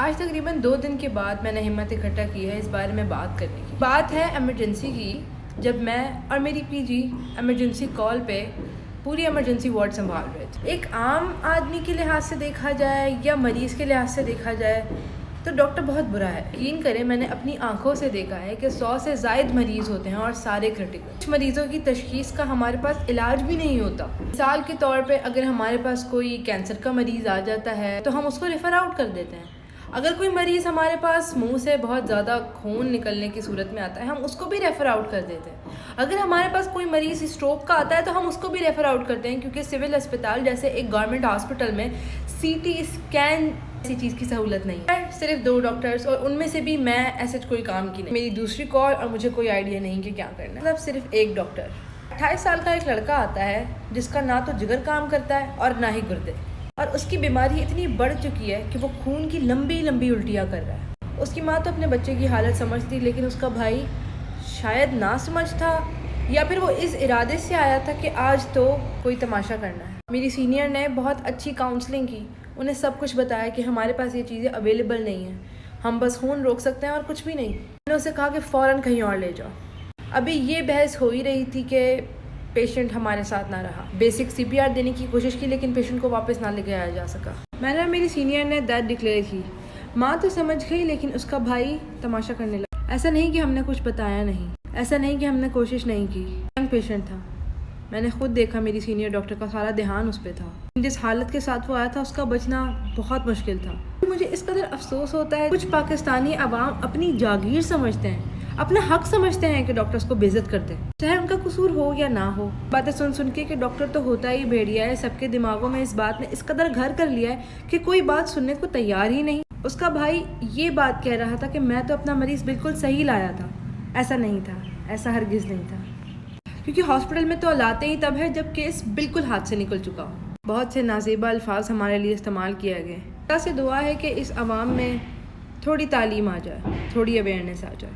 آج تقریباً 2 دن کے بعد میں نے ہمت اکٹھا کی ہے اس بارے میں بات کرنے کی. بات ہے ایمرجنسی کی، جب میں اور میری پی جی ایمرجنسی کال پہ پوری ایمرجنسی وارڈ سنبھال رہے تھے. ایک عام آدمی کے لحاظ سے دیکھا جائے یا مریض کے لحاظ سے دیکھا جائے تو ڈاکٹر بہت برا ہے. یقین کریں میں نے اپنی آنکھوں سے دیکھا ہے کہ 100 سے زائد مریض ہوتے ہیں اور سارے کرٹیکل. کچھ مریضوں کی تشخیص کا ہمارے پاس علاج بھی نہیں ہوتا. مثال کے طور پہ اگر ہمارے پاس کوئی کینسر کا مریض آ جاتا ہے تو ہم اس کو ریفر آؤٹ کر دیتے ہیں. اگر کوئی مریض ہمارے پاس منہ سے بہت زیادہ خون نکلنے کی صورت میں آتا ہے ہم اس کو بھی ریفر آؤٹ کر دیتے ہیں. اگر ہمارے پاس کوئی مریض اسٹروک کا آتا ہے تو ہم اس کو بھی ریفر آؤٹ کرتے ہیں، کیونکہ سول اسپتال جیسے ایک گورنمنٹ ہاسپٹل میں سی ٹی اسکین ایسی چیز کی سہولت نہیں ہے. صرف 2 ڈاکٹرز اور ان میں سے بھی میں ایسے کوئی کام کی نہیں. میری دوسری کال اور مجھے کوئی آئیڈیا نہیں کہ کیا کرنا ہے. مطلب صرف ایک ڈاکٹر. 28 سال کا ایک لڑکا آتا ہے جس کا نہ تو جگر کام کرتا ہے اور نہ ہی گردے، اور اس کی بیماری اتنی بڑھ چکی ہے کہ وہ خون کی لمبی لمبی الٹیاں کر رہا ہے. اس کی ماں تو اپنے بچے کی حالت سمجھتی، لیکن اس کا بھائی شاید نہ سمجھ تھا یا پھر وہ اس ارادے سے آیا تھا کہ آج تو کوئی تماشا کرنا ہے. میری سینئر نے بہت اچھی کاؤنسلنگ کی، انہیں سب کچھ بتایا کہ ہمارے پاس یہ چیزیں اویلیبل نہیں ہیں، ہم بس خون روک سکتے ہیں اور کچھ بھی نہیں. میں نے اسے کہا کہ فوراً کہیں اور لے جاؤ. ابھی یہ بحث ہو ہی رہی تھی کہ پیشنٹ ہمارے ساتھ نہ رہا. بیسک سی پی آر دینے کی کوشش کی لیکن پیشنٹ کو واپس نہ لے کے آیا جا سکا. میں نے میری سینئر نے ڈیتھ ڈکلیئر کی. ماں تو سمجھ گئی لیکن اس کا بھائی تماشا کرنے لگا. ایسا نہیں کہ ہم نے کچھ بتایا نہیں، ایسا نہیں کہ ہم نے کوشش نہیں کی. ینگ پیشنٹ تھا، میں نے خود دیکھا میری سینئر ڈاکٹر کا سارا دھیان اس پہ تھا. جس حالت کے ساتھ وہ آیا تھا اس کا بچنا بہت مشکل تھا. مجھے اس قدر افسوس ہوتا ہے کچھ پاکستانی عوام اپنی جاگیر سمجھتے ہیں، اپنا حق سمجھتے ہیں کہ ڈاکٹرز کو بے عزت کرتے ہیں، چاہے ان کا قصور ہو یا نہ ہو. باتیں سن کے کہ ڈاکٹر تو ہوتا ہی بھیڑیا ہے، سب کے دماغوں میں اس بات نے اس قدر گھر کر لیا ہے کہ کوئی بات سننے کو تیار ہی نہیں. اس کا بھائی یہ بات کہہ رہا تھا کہ میں تو اپنا مریض بالکل صحیح لایا تھا. ایسا نہیں تھا، ایسا ہرگز نہیں تھا، کیونکہ ہاسپٹل میں تو لاتے ہی تب ہے جب کیس بالکل ہاتھ سے نکل چکا ہو. بہت سے نازیبہ الفاظ ہمارے لیے استعمال کیا گئے. اللہ سے دعا ہے کہ اس عوام میں تھوڑی تعلیم آ جائے، تھوڑی اویئرنیس آ جائے.